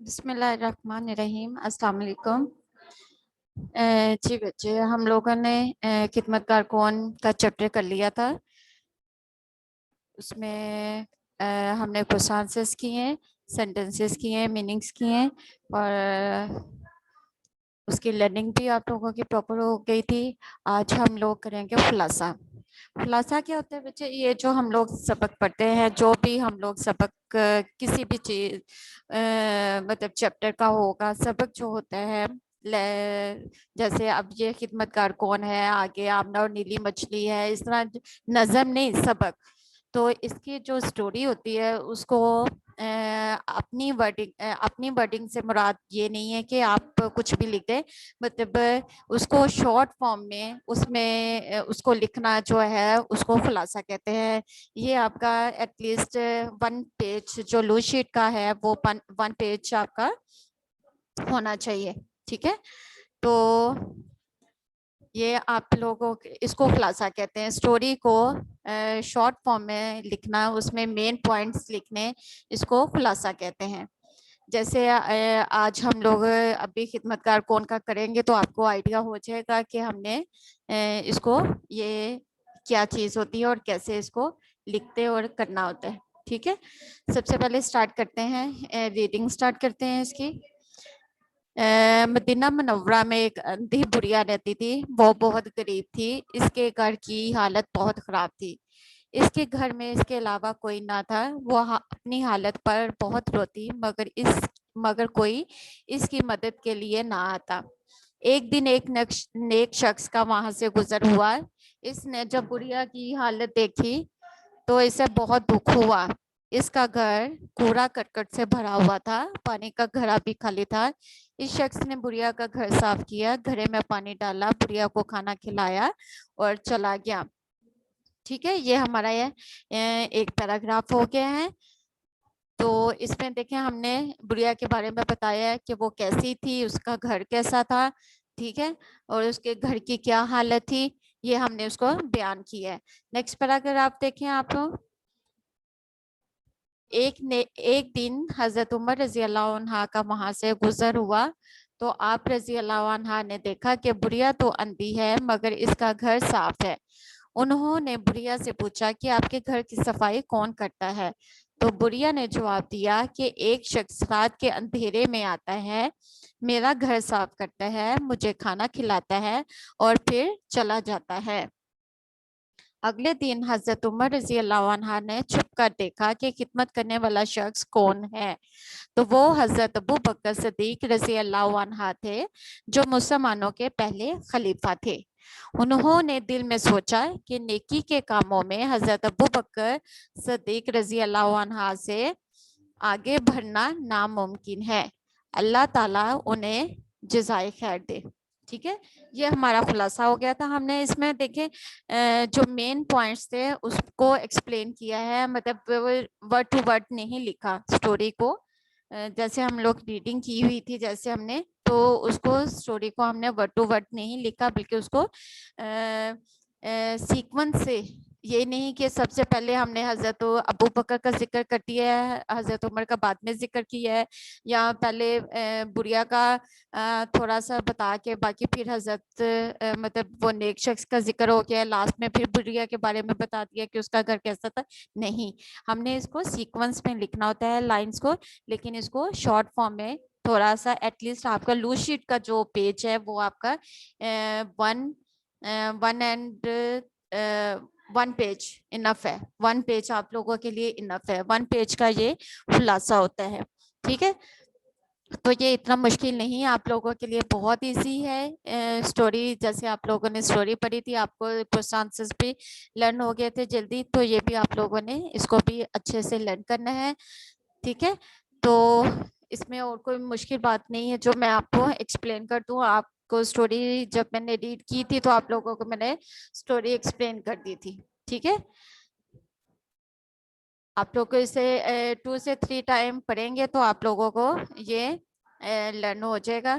بسم اللہ الرحمن الرحیم۔ السلام علیکم۔ جی بچے، ہم لوگوں نے خدمت کار کون کا چیپٹر کر لیا تھا۔ اس میں ہم نے پروسانسز کیے ہیں، سینٹنسز کیے ہیں، میننگز کیے ہیں، اور اس کی لرننگ بھی آپ لوگوں کی پراپر ہو گئی تھی۔ آج ہم لوگ کریں گے خلاصہ۔ خلاصہ کیا ہوتا ہے بچے؟ یہ جو ہم لوگ سبق پڑھتے ہیں، جو بھی ہم لوگ سبق کسی بھی چیز مطلب چیپٹر کا ہوگا، سبق جو ہوتا ہے، جیسے اب یہ خدمت کار کون ہے، آگے آمنہ اور نیلی مچھلی ہے، اس طرح نظم نہیں، سبق۔ تو اس کی جو سٹوری ہوتی ہے اس کو اپنی ورڈنگ سے مراد یہ نہیں ہے کہ آپ کچھ بھی لکھ دیں، مطلب اس کو شارٹ فارم میں اس کو لکھنا جو ہے اس کو خلاصہ کہتے ہیں۔ یہ آپ کا ایٹ لیسٹ 1 پیج جو لوز شیٹ کا ہے وہ 1 پیج آپ کا ہونا چاہیے، ٹھیک ہے؟ تو یہ آپ لوگوں اس کو خلاصہ کہتے ہیں، سٹوری کو شارٹ فارم میں لکھنا، اس میں مین پوائنٹس لکھنے، اس کو خلاصہ کہتے ہیں۔ جیسے آج ہم لوگ ابھی خدمت کار کون کا کریں گے تو آپ کو آئیڈیا ہو جائے گا کہ ہم نے اس کو یہ کیا چیز ہوتی ہے اور کیسے اس کو لکھتے اور کرنا ہوتا ہے، ٹھیک ہے؟ سب سے پہلے سٹارٹ کرتے ہیں، ریڈنگ سٹارٹ کرتے ہیں اس کی۔ مدینہ منورہ میں ایک اندھی بڑھیا رہتی تھی، وہ بہت غریب تھی، اس کے گھر کی حالت بہت خراب تھی۔ اس کے گھر میں اس کے علاوہ کوئی نہ تھا، وہ اپنی حالت پر بہت روتی، مگر کوئی اس کی مدد کے لیے نہ آتا۔ ایک دن ایک نیک شخص کا وہاں سے گزر ہوا، اس نے جب بڑھیا کی حالت دیکھی تو اسے بہت دکھ ہوا۔ اس کا گھر کوڑا کرکٹ سے بھرا ہوا تھا، پانی کا گھڑا بھی خالی تھا۔ اس شخص نے بڑھیا کا گھر صاف کیا، گھڑے میں پانی ڈالا، بڑھیا کو کھانا کھلایا اور چلا گیا، ٹھیک ہے؟ یہ ہمارا ایک پیراگراف ہو گیا ہے۔ تو اس میں دیکھیں ہم نے بڑھیا کے بارے میں بتایا ہے کہ وہ کیسی تھی، اس کا گھر کیسا تھا، ٹھیک ہے؟ اور اس کے گھر کی کیا حالت تھی، یہ ہم نے اس کو بیان کیا ہے۔ نیکسٹ پیراگراف دیکھیں آپ لوگ۔ ایک دن حضرت عمر رضی اللہ عنہ کا وہاں سے گزر ہوا تو آپ رضی اللہ عنہ نے دیکھا کہ بڑھیا تو اندھی ہے مگر اس کا گھر صاف ہے۔ انہوں نے بڑھیا سے پوچھا کہ آپ کے گھر کی صفائی کون کرتا ہے؟ تو بڑھیا نے جواب دیا کہ ایک شخص رات کے اندھیرے میں آتا ہے، میرا گھر صاف کرتا ہے، مجھے کھانا کھلاتا ہے اور پھر چلا جاتا ہے۔ اگلے دن حضرت عمر رضی اللہ عنہ نے چھپ کر دیکھا کہ خدمت کرنے والا شخص کون ہے، تو وہ حضرت ابو بکر صدیق رضی اللہ عنہ تھے جو مسلمانوں کے پہلے خلیفہ تھے۔ انہوں نے دل میں سوچا کہ نیکی کے کاموں میں حضرت ابو بکر صدیق رضی اللہ عنہ سے آگے بڑھنا ناممکن ہے، اللہ تعالیٰ انہیں جزائے خیر دے، ٹھیک ہے؟ یہ ہمارا خلاصہ ہو گیا تھا۔ ہم نے اس میں دیکھیں جو مین پوائنٹس تھے اس کو ایکسپلین کیا ہے، مطلب ورڈ ٹو ورڈ نہیں لکھا سٹوری کو، جیسے ہم لوگ ریڈنگ کی ہوئی تھی جیسے ہم نے، تو اس کو سٹوری کو ہم نے ورڈ ٹو ورڈ نہیں لکھا بلکہ اس کو سیکوینس سے، یہ نہیں کہ سب سے پہلے ہم نے حضرت ابو بکر کا ذکر کر دیا ہے، حضرت عمر کا بعد میں ذکر کیا ہے، یا پہلے بڑھیا کا تھوڑا سا بتا کے باقی پھر حضرت مطلب وہ نیک شخص کا ذکر ہو گیا، لاسٹ میں پھر بڑھیا کے بارے میں بتا دیا کہ اس کا گھر کیسا تھا۔ نہیں، ہم نے اس کو سیکوینس میں لکھنا ہوتا ہے لائنز کو، لیکن اس کو شارٹ فارم میں تھوڑا سا ایٹ لیسٹ آپ کا لوز شیٹ کا جو پیج ہے وہ آپ کا 1 پیج انف ہے، 1 پیج آپ لوگوں کے لیے انف ہے، 1 پیج کا یہ خلاصہ ہوتا ہے، ٹھیک ہے؟ تو یہ اتنا مشکل نہیں، آپ لوگوں کے لیے بہت ایزی ہے سٹوری، جیسے آپ لوگوں نے سٹوری پڑھی تھی، آپ کو پروسانسز بھی لرن ہو گئے تھے جلدی، تو یہ بھی آپ لوگوں نے اس کو بھی اچھے سے لرن کرنا ہے، ٹھیک ہے؟ تو اس میں اور کوئی مشکل بات نہیں ہے جو میں آپ کو ایکسپلین کر دوں۔ آپ کو سٹوری جب میں نے ریڈ کی تھی تو آپ لوگوں کو میں نے سٹوری ایکسپلین کر دی تھی، ٹھیک ہے؟ آپ لوگ کو اسے 2 سے 3 ٹائم پڑھیں گے تو آپ لوگوں کو یہ لرن ہو جائے گا۔